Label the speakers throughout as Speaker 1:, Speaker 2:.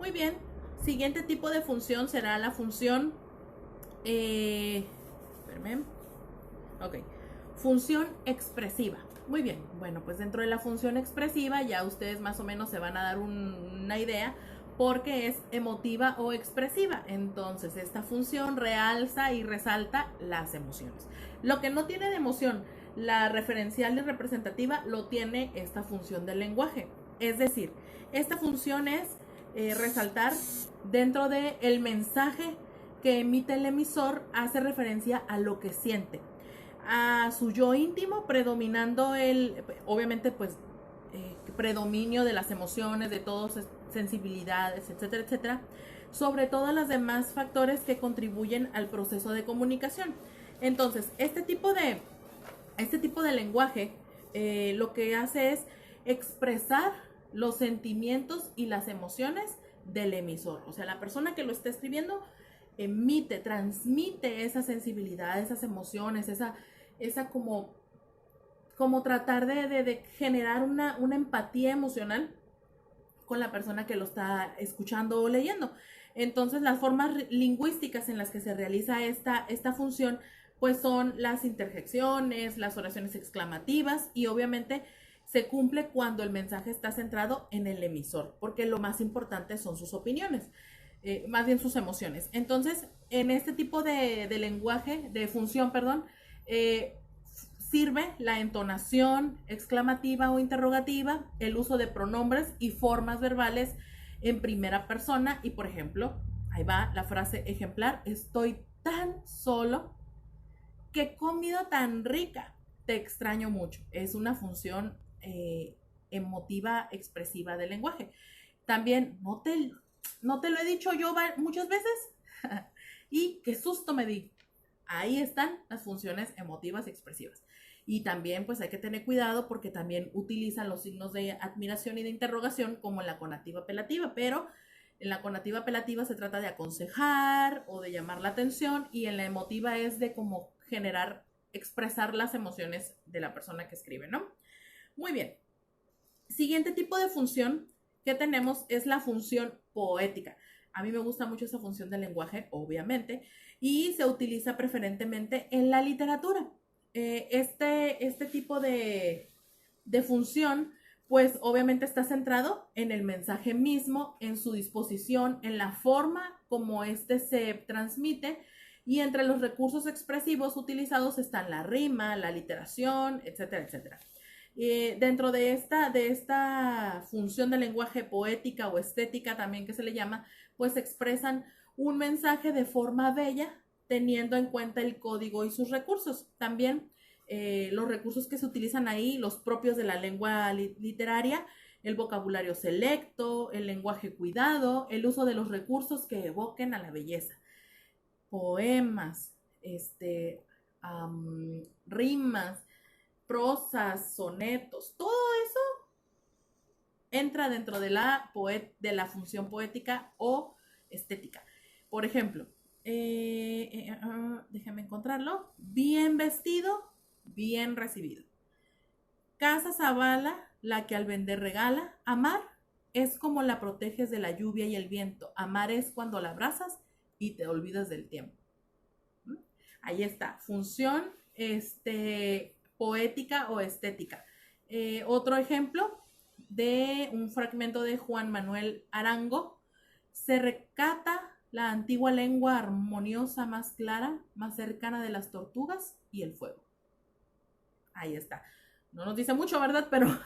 Speaker 1: Muy bien. Siguiente tipo de función será la función... espérame. Ok. Función expresiva. Muy bien. Bueno, pues dentro de la función expresiva ya ustedes más o menos se van a dar una idea porque es emotiva o expresiva. Entonces, esta función realza y resalta las emociones. Lo que no tiene de emoción, la referencial y representativa, lo tiene esta función del lenguaje. Es decir, esta función es resaltar dentro del mensaje que emite el emisor, hace referencia a lo que siente, a su yo íntimo, predominando obviamente, pues, predominio de las emociones, de todas sensibilidades, etcétera, etcétera, sobre todos los demás factores que contribuyen al proceso de comunicación. Entonces, este tipo de lenguaje lo que hace es expresar los sentimientos y las emociones del emisor. O sea, la persona que lo está escribiendo emite, transmite esa sensibilidad, esas emociones, esa como tratar de generar una empatía emocional con la persona que lo está escuchando o leyendo. Entonces, las formas lingüísticas en las que se realiza esta función, pues son las interjecciones, las oraciones exclamativas y obviamente se cumple cuando el mensaje está centrado en el emisor, porque lo más importante son sus opiniones, más bien sus emociones. Entonces, en este tipo de lenguaje, de función, perdón, sirve la entonación exclamativa o interrogativa, el uso de pronombres y formas verbales en primera persona y, por ejemplo, ahí va la frase ejemplar: estoy tan solo, qué comida tan rica, te extraño mucho. Es una función emotiva expresiva del lenguaje. También, no te lo he dicho yo muchas veces y qué susto me di. Ahí están las funciones emotivas y expresivas. Y también pues hay que tener cuidado porque también utilizan los signos de admiración y de interrogación como en la conativa apelativa, pero en la conativa apelativa se trata de aconsejar o de llamar la atención, y en la emotiva es de como generar, expresar las emociones de la persona que escribe, ¿no? Muy bien. Siguiente tipo de función que tenemos es la función poética. A mí me gusta mucho esa función del lenguaje, obviamente, y se utiliza preferentemente en la literatura. Este tipo de función, pues obviamente está centrado en el mensaje mismo, en su disposición, en la forma como este se transmite, y entre los recursos expresivos utilizados están la rima, la literación, etcétera, etcétera. Dentro de esta función de lenguaje poética o estética también que se le llama, pues expresan un mensaje de forma bella, teniendo en cuenta el código y sus recursos. También los recursos que se utilizan ahí, los propios de la lengua literaria, el vocabulario selecto, el lenguaje cuidado, el uso de los recursos que evoquen a la belleza. Poemas, rimas, prosas, sonetos, todo eso entra dentro de la función poética o estética. Por ejemplo, déjame encontrarlo. Bien vestido, bien recibido. Casa Zavala, la que al vender regala. Amar es como la proteges de la lluvia y el viento. Amar es cuando la abrazas y te olvidas del tiempo. Ahí está, función poética o estética. Otro ejemplo de un fragmento de Juan Manuel Arango: se recata la antigua lengua armoniosa más clara, más cercana de las tortugas y el fuego. Ahí está. No nos dice mucho, ¿verdad? Pero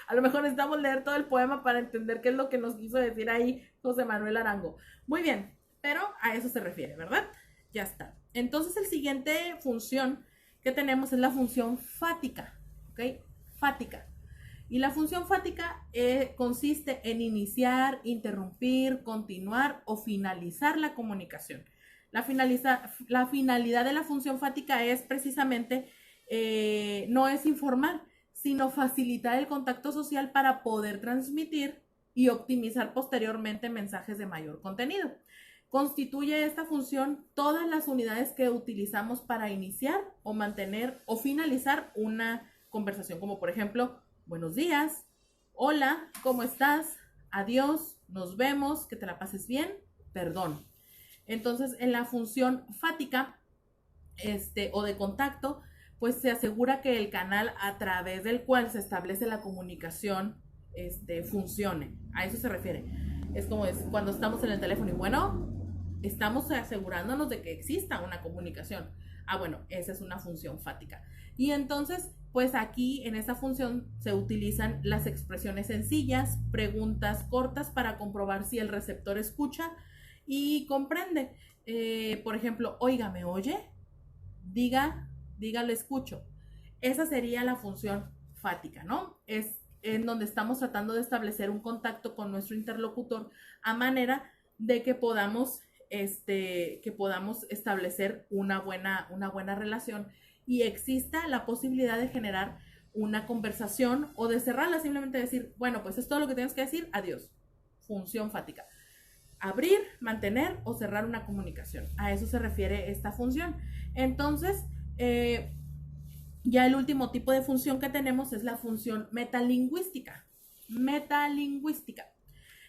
Speaker 1: a lo mejor necesitamos leer todo el poema para entender qué es lo que nos quiso decir ahí José Manuel Arango. Muy bien, pero a eso se refiere, ¿verdad? Ya está. Entonces, el siguiente función que tenemos es la función fática, ¿ok? Fática. Y la función fática consiste en iniciar, interrumpir, continuar o finalizar la comunicación. La finalidad de la función fática es precisamente, no es informar, sino facilitar el contacto social para poder transmitir y optimizar posteriormente mensajes de mayor contenido. Constituye esta función todas las unidades que utilizamos para iniciar o mantener o finalizar una conversación, como por ejemplo: buenos días, hola, ¿cómo estás? adiós, nos vemos, que te la pases bien, perdón. Entonces, en la función fática, o de contacto, pues se asegura que el canal a través del cual se establece la comunicación, funcione. A eso se refiere. Es como cuando estamos en el teléfono y bueno, estamos asegurándonos de que exista una comunicación. Ah, bueno, esa es una función fática. Y entonces, pues aquí en esa función se utilizan las expresiones sencillas, preguntas cortas para comprobar si el receptor escucha y comprende. Por ejemplo, oiga, ¿me oye? Diga, lo escucho. Esa sería la función fática, ¿no? Es en donde estamos tratando de establecer un contacto con nuestro interlocutor a manera de que podamos, establecer una buena relación y exista la posibilidad de generar una conversación o de cerrarla, simplemente decir, bueno, pues es todo lo que tienes que decir, adiós. Función fática. Abrir, mantener o cerrar una comunicación. A eso se refiere esta función. Entonces, ya el último tipo de función que tenemos es la función metalingüística. Metalingüística.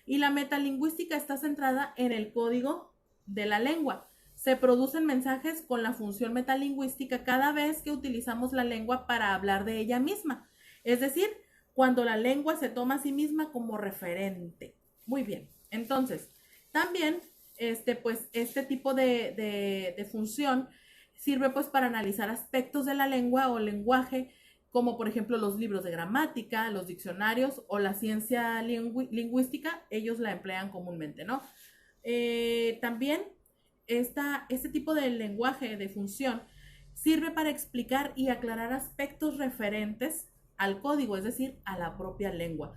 Speaker 1: Y la metalingüística está centrada en el código de la lengua. Se producen mensajes con la función metalingüística cada vez que utilizamos la lengua para hablar de ella misma. Es decir, cuando la lengua se toma a sí misma como referente. Muy bien. Entonces, también pues este tipo de función sirve pues para analizar aspectos de la lengua o lenguaje, como por ejemplo los libros de gramática, los diccionarios o la ciencia lingüística. Ellos la emplean comúnmente, ¿no? También este tipo de lenguaje de función sirve para explicar y aclarar aspectos referentes al código, es decir, a la propia lengua.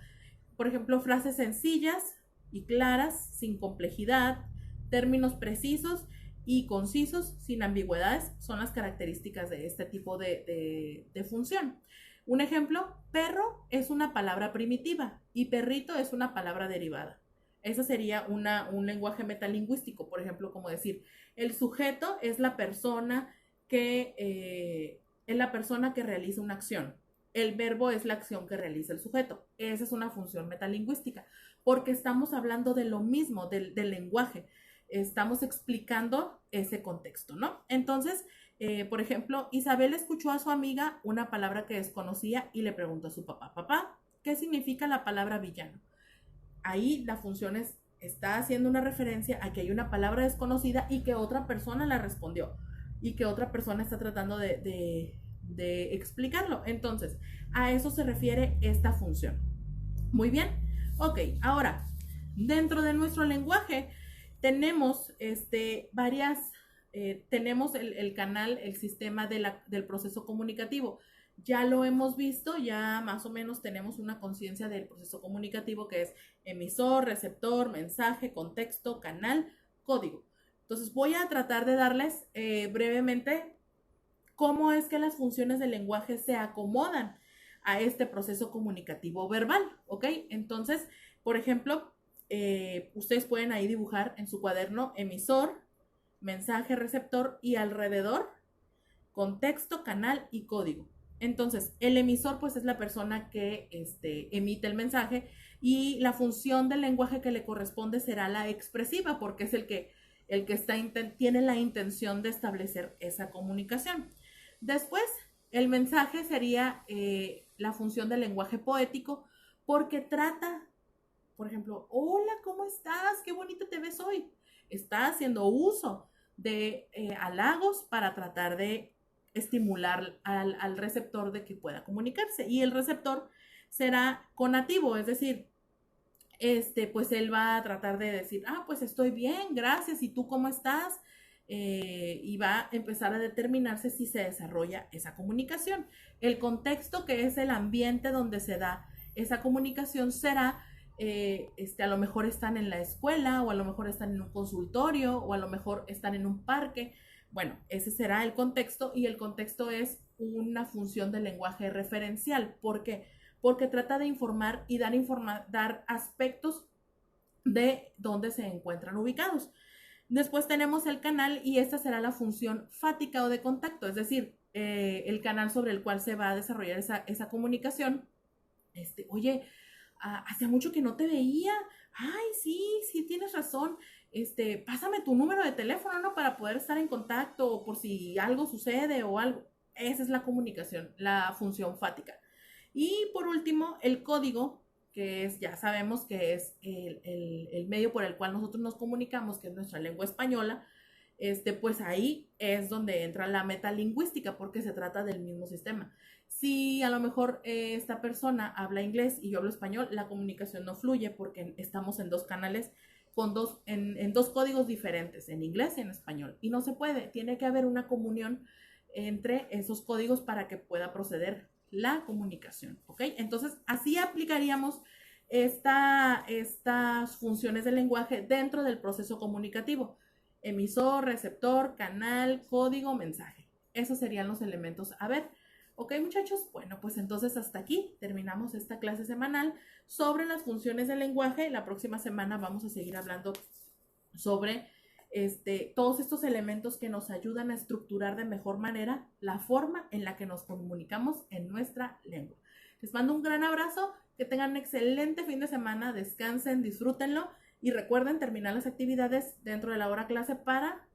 Speaker 1: Por ejemplo, frases sencillas y claras, sin complejidad, términos precisos y concisos, sin ambigüedades, son las características de este tipo de función. Un ejemplo, perro es una palabra primitiva y perrito es una palabra derivada. Ese sería un lenguaje metalingüístico, por ejemplo, como decir, el sujeto es la persona que realiza una acción. El verbo es la acción que realiza el sujeto. Esa es una función metalingüística, porque estamos hablando de lo mismo, del lenguaje. Estamos explicando ese contexto, ¿no? Entonces, por ejemplo, Isabel escuchó a su amiga una palabra que desconocía y le preguntó a su papá, papá, ¿qué significa la palabra villano? Ahí la función está haciendo una referencia a que hay una palabra desconocida y que otra persona la respondió y que otra persona está tratando de explicarlo. Entonces, a eso se refiere esta función. Muy bien. Ok, ahora, dentro de nuestro lenguaje tenemos tenemos el canal, el sistema del proceso comunicativo. Ya lo hemos visto, ya más o menos tenemos una conciencia del proceso comunicativo, que es emisor, receptor, mensaje, contexto, canal, código. Entonces voy a tratar de darles brevemente cómo es que las funciones del lenguaje se acomodan a este proceso comunicativo verbal, ¿ok? Entonces, por ejemplo, ustedes pueden ahí dibujar en su cuaderno emisor, mensaje, receptor y alrededor, contexto, canal y código. Entonces, el emisor pues es la persona que emite el mensaje y la función del lenguaje que le corresponde será la expresiva, porque es el que tiene la intención de establecer esa comunicación. Después, el mensaje sería la función del lenguaje poético, porque trata, por ejemplo, hola, ¿cómo estás? Qué bonita te ves hoy. Está haciendo uso de halagos para tratar de estimular al receptor de que pueda comunicarse. Y el receptor será conativo, es decir, pues él va a tratar de decir, pues estoy bien, gracias, ¿y tú cómo estás? Y va a empezar a determinarse si se desarrolla esa comunicación. El contexto, que es el ambiente donde se da esa comunicación, será, a lo mejor están en la escuela, o a lo mejor están en un consultorio, o a lo mejor están en un parque. Bueno, ese será el contexto, y el contexto es una función del lenguaje referencial. ¿Por qué? Porque trata de informar y dar aspectos de dónde se encuentran ubicados. Después tenemos el canal, y esta será la función fática o de contacto, es decir, el canal sobre el cual se va a desarrollar esa comunicación. Oye, Hace mucho que no te veía. Ay, sí, sí, tienes razón. Pásame tu número de teléfono, ¿no? Para poder estar en contacto o por si algo sucede o algo. Esa es la comunicación, la función fática. Y por último, el código, que es, ya sabemos que es el medio por el cual nosotros nos comunicamos, que es nuestra lengua española. Pues ahí es donde entra la metalingüística, porque se trata del mismo sistema. Si a lo mejor esta persona habla inglés y yo hablo español, la comunicación no fluye porque estamos en dos canales con en dos códigos diferentes, en inglés y en español. Y no se puede, tiene que haber una comunión entre esos códigos para que pueda proceder la comunicación, ¿ok? Entonces, así aplicaríamos estas funciones del lenguaje dentro del proceso comunicativo. Emisor, receptor, canal, código, mensaje. Esos serían los elementos a ver. Ok, muchachos, bueno, pues entonces hasta aquí terminamos esta clase semanal sobre las funciones del lenguaje. La próxima semana vamos a seguir hablando sobre todos estos elementos que nos ayudan a estructurar de mejor manera la forma en la que nos comunicamos en nuestra lengua. Les mando un gran abrazo, que tengan un excelente fin de semana, descansen, disfrútenlo y recuerden terminar las actividades dentro de la hora clase para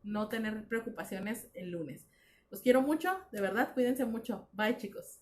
Speaker 1: no tener preocupaciones el lunes. Los quiero mucho, de verdad, cuídense mucho. Bye, chicos.